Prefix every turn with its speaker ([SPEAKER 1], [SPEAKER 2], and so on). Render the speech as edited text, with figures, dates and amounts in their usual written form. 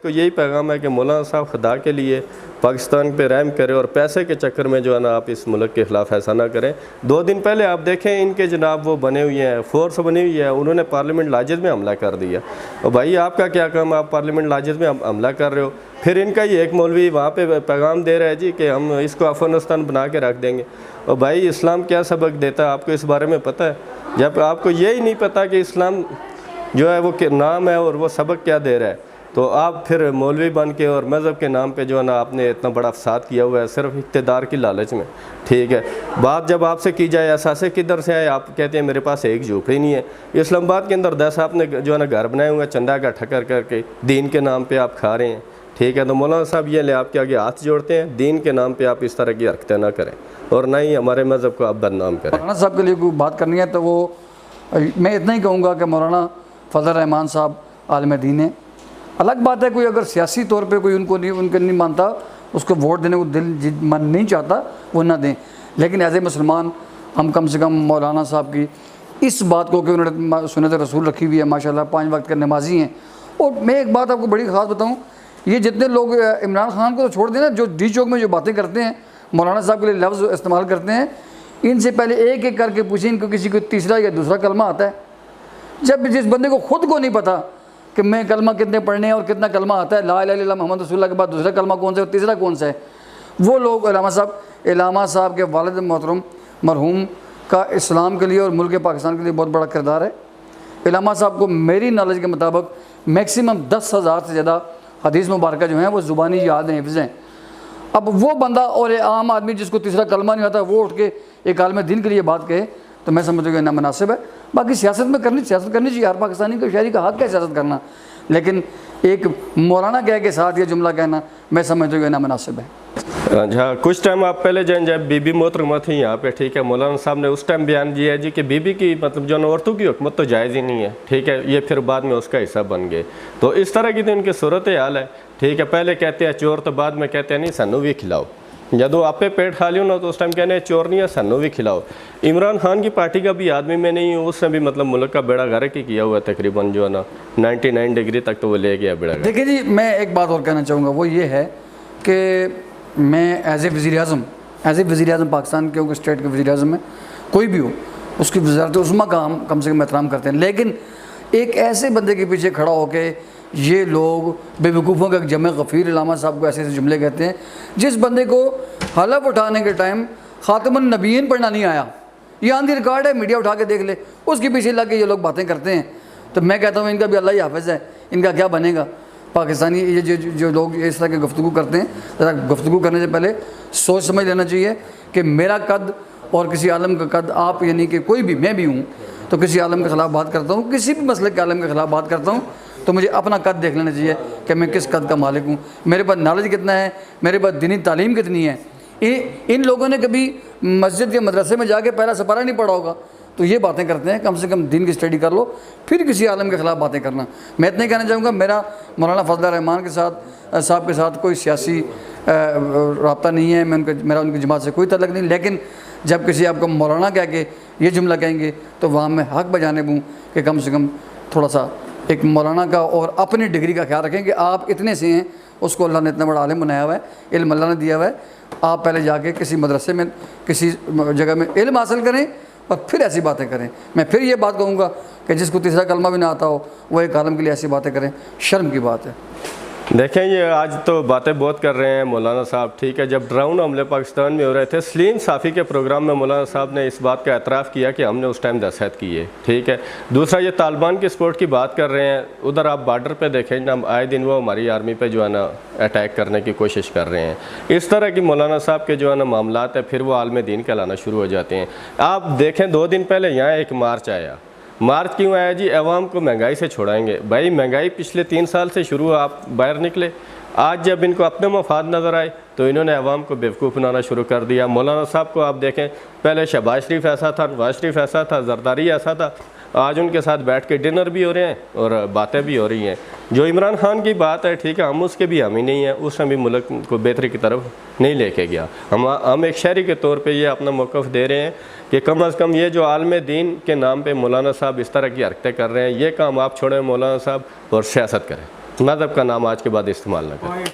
[SPEAKER 1] तो यही पैगाम है कि मौलाना साहब खुदा के लिए पाकिस्तान पे रहम करें और पैसे के चक्कर में जो है ना आप इस मुल्क के ख़िलाफ़ ऐसा ना करें। 2 दिन पहले आप देखें इनके जनाब वो बने हुए हैं, फोर्स बनी हुई है, उन्होंने पार्लियामेंट लाजिद में हमला कर दिया। और भाई आपका क्या काम, आप पार्लियामेंट लाजिद में हमला कर रहे हो। फिर इनका ही एक मौलवी वहाँ पे पैगाम दे रहा है जी कि हम इसको अफगानिस्तान बना के रख देंगे। और भाई इस्लाम क्या सबक देता है आपको इस बारे में पता है? जब आपको यही नहीं पता कि इस्लाम जो है वो नाम है और वो सबक क्या दे रहा है, तो आप फिर मौलवी बन के और मज़हब के नाम पे जो है ना आपने इतना बड़ा फसाद किया हुआ है सिर्फ इक़्तिदार की लालच में। ठीक है, बात जब आपसे की जाए असासे किधर से आए, आप कहते हैं मेरे पास एक झोपड़ी नहीं है। इस्लामाबाद के अंदर 10 आपने जो है ना घर बनाए हुए हैं चंदा का ठकर करके, दीन के नाम पे आप खा रहे हैं। ठीक है, तो मौलाना साहब ये ले आपके आगे हाथ जोड़ते हैं, दीन के नाम पे आप इस तरह की हरकतें ना करें और ना ही हमारे मज़हब को आप बदनाम करें।
[SPEAKER 2] मौलाना साहब के लिए कोई बात करनी है तो वो मैं इतना ही कहूँगा कि मौलाना फजल रहमान साहब आलिम दीन है। अलग बात है कोई अगर सियासी तौर पे कोई उनको नहीं मानता, उसको वोट देने को दिल मन नहीं चाहता वो ना दें, लेकिन एज ए मुसलमान हम कम से कम मौलाना साहब की इस बात को कि उन्होंने सुन्नत रसूल रखी हुई है, माशाल्लाह 5 वक्त के नमाजी हैं। और मैं एक बात आपको बड़ी ख़ास बताऊँ, ये जितने लोग इमरान खान को तो छोड़ दें ना, जो डी चौक में जो बातें करते हैं मौलाना साहब के लिए लफ्ज़ इस्तेमाल करते हैं, इनसे पहले एक एक करके पूछें इनको किसी को तीसरा या दूसरा कलमा आता है। जब जिस बंदे को खुद को नहीं पता कि मैं कलमा कितने पढ़ने हैं और कितना कलमा आता है, ला इलाहा इल्लल्लाह मुहम्मद रसूलुल्लाह के बाद दूसरा कलमा कौन सा है और तीसरा कौन सा है, वो लोग इलामा साहब के वालिद मोहतरम मरहूम का इस्लाम के लिए और मुल्क पाकिस्तान के लिए बहुत बड़ा किरदार है। इलामा साहब को मेरी नॉलेज के मुताबिक मैक्सिमम 10,000 से ज़्यादा हदीस मुबारक जो हैं वो ज़ुबानी याद हैं, हिफ्ज़ हैं। अब वो बंदा और एक आम आदमी जिसको तीसरा कलमा नहीं आता वो उठ के एक आलिम दीन के लिए बात कहे तो मैं समझता हूँ कि नामुनासिब है। बाकी सियासत करनी चाहिए, हर पाकिस्तानी को शहरी का हक़ है सियासत करना, लेकिन एक मौलाना कह के साथ ये जुमला कहना मैं समझता हूँ कि नामुनासिब है।
[SPEAKER 1] अच्छा, कुछ टाइम आप पहले जब बीबी मोहतरमा थी यहाँ पे, ठीक है, मौलाना साहब ने उस टाइम बयान दिया है जी कि बीबी की मतलब जो औरतों की हुकूमत तो जायज़ ही नहीं है। ठीक है, ये फिर बाद में उसका हिस्सा बन गए। तो इस तरह की तो इनकी सूरत हाल है। ठीक है, पहले कहते हैं चोर तो बाद में कहते हैं नहीं सानू भी खिलाओ। जब आपे पेट खा लियो ना तो उस टाइम कहने चोर नहीं है सानू भी खिलाओ। इमरान खान की पार्टी का भी आदमी मैं नहीं हूँ, उसने भी मतलब मुल्क का बेड़ा गर्क ही किया हुआ है तकरीबन जो है ना 99 डिग्री तक तो वो ले गया बेड़ा गर्क।
[SPEAKER 2] देखिए जी, मैं एक बात और कहना चाहूँगा, वो ये है कि मैं एज ए वज़ीर आज़म पाकिस्तान के क्योंकि स्टेट के वज़ीर आज़म में कोई भी हो उसकी वज़ारत उस्मा का हम कम से कम एहतराम करते हैं, लेकिन एक ऐसे बंदे के पीछे खड़ा होकर ये लोग बेवकूफ़ों का जमे गफ़ीर इलामा साहब को ऐसे ऐसे जुमले कहते हैं, जिस बंदे को हलफ उठाने के टाइम ख़ातमुन नबीयीन पढ़ना नहीं आया, ये ऑन दी रिकॉर्ड है, मीडिया उठा के देख ले, उसके पीछे लग के ये लोग बातें करते हैं। तो मैं कहता हूँ इनका भी अल्लाह ही हाफ़िज़ है, इनका क्या बनेगा पाकिस्तानी। ये जो लोग इस तरह की गुफ्तगू करते हैं, ज़रा गुफ्तगू करने से पहले सोच समझ लेना चाहिए कि मेरा कद और किसी आलम का कद, आप यानी कि कोई भी, मैं भी हूँ तो किसी आलम के ख़िलाफ़ बात करता हूँ, किसी भी मसले के आलम के ख़िलाफ़ बात करता हूँ तो मुझे अपना कद देख लेना चाहिए कि मैं किस कद का मालिक हूँ, मेरे पास नॉलेज कितना है, मेरे पास दीनी तालीम कितनी है। इन लोगों ने कभी मस्जिद या मदरसे में जाके पहला सपारा नहीं पढ़ा होगा, तो ये बातें करते हैं। कम से कम दीन की स्टडी कर लो फिर किसी आलम के ख़िलाफ़ बातें करना। मैं इतना ही कहना चाहूँगा, मेरा मौलाना फजल रहमान के साथ कोई सियासी रब्ता नहीं है, मेरा उनकी जमात से कोई तल्लुक़ नहीं, लेकिन जब किसी आपको मौलाना कह के ये जुमला कहेंगे तो वहाँ मैं हक़ बजाने दूँ कि कम से कम थोड़ा सा एक मौलाना का और अपनी डिग्री का ख्याल रखें कि आप इतने से हैं, उसको अल्लाह ने इतना बड़ा आलिम बनाया हुआ है, इल्म अल्लाह ने दिया हुआ है। आप पहले जाके किसी मदरसे में किसी जगह में इल्म हासिल करें और फिर ऐसी बातें करें। मैं फिर ये बात कहूँगा कि जिसको तीसरा कलमा भी ना आता हो वो एक आलम के लिए ऐसी बातें करें, शर्म की बात है।
[SPEAKER 1] देखें, ये आज तो बातें बहुत कर रहे हैं मौलाना साहब। ठीक है, जब ड्रोन हमले पाकिस्तान में हो रहे थे, सलीम साफ़ी के प्रोग्राम में मौलाना साहब ने इस बात का एतराफ़ किया कि हमने उस टाइम दहशत की है। ठीक है, दूसरा ये तालिबान की सपोर्ट की बात कर रहे हैं, उधर आप बॉर्डर पे देखें ना, आए दिन वो हमारी आर्मी पे जो है ना अटैक करने की कोशिश कर रहे हैं। इस तरह की मौलाना साहब के जो है ना मामलात है, फिर वो आलम दीन कहलाना शुरू हो जाते हैं। आप देखें 2 दिन पहले यहाँ एक मार्च आया। मार्च क्यों आया जी? अवाम को महंगाई से छुड़ाएंगे। भाई महंगाई पिछले 3 साल से शुरू, आप बाहर निकले, आज जब इनको अपने मफाद नज़र आए तो इन्होंने अवाम को बेवकूफ़ बनाना शुरू कर दिया। मौलाना साहब को आप देखें, पहले शहबाज शरीफ ऐसा था, नवाज शरीफ ऐसा था, जरदारी ऐसा था, आज उनके साथ बैठ के डिनर भी हो रहे हैं और बातें भी हो रही हैं। जो इमरान खान की बात है, ठीक है, हम उसके भी हामी नहीं है, उसने भी मुल्क को बेहतरी की तरफ नहीं लेके गया। हम एक शहरी के तौर पे ये अपना मौक़िफ़ दे रहे हैं कि कम अज़ कम ये जो आलम दीन के नाम पे मौलाना साहब इस तरह की हरकतें कर रहे हैं, ये काम आप छोड़ें मौलाना साहब और सियासत करें। मज़हब का नाम आज के बाद इस्तेमाल ना करें।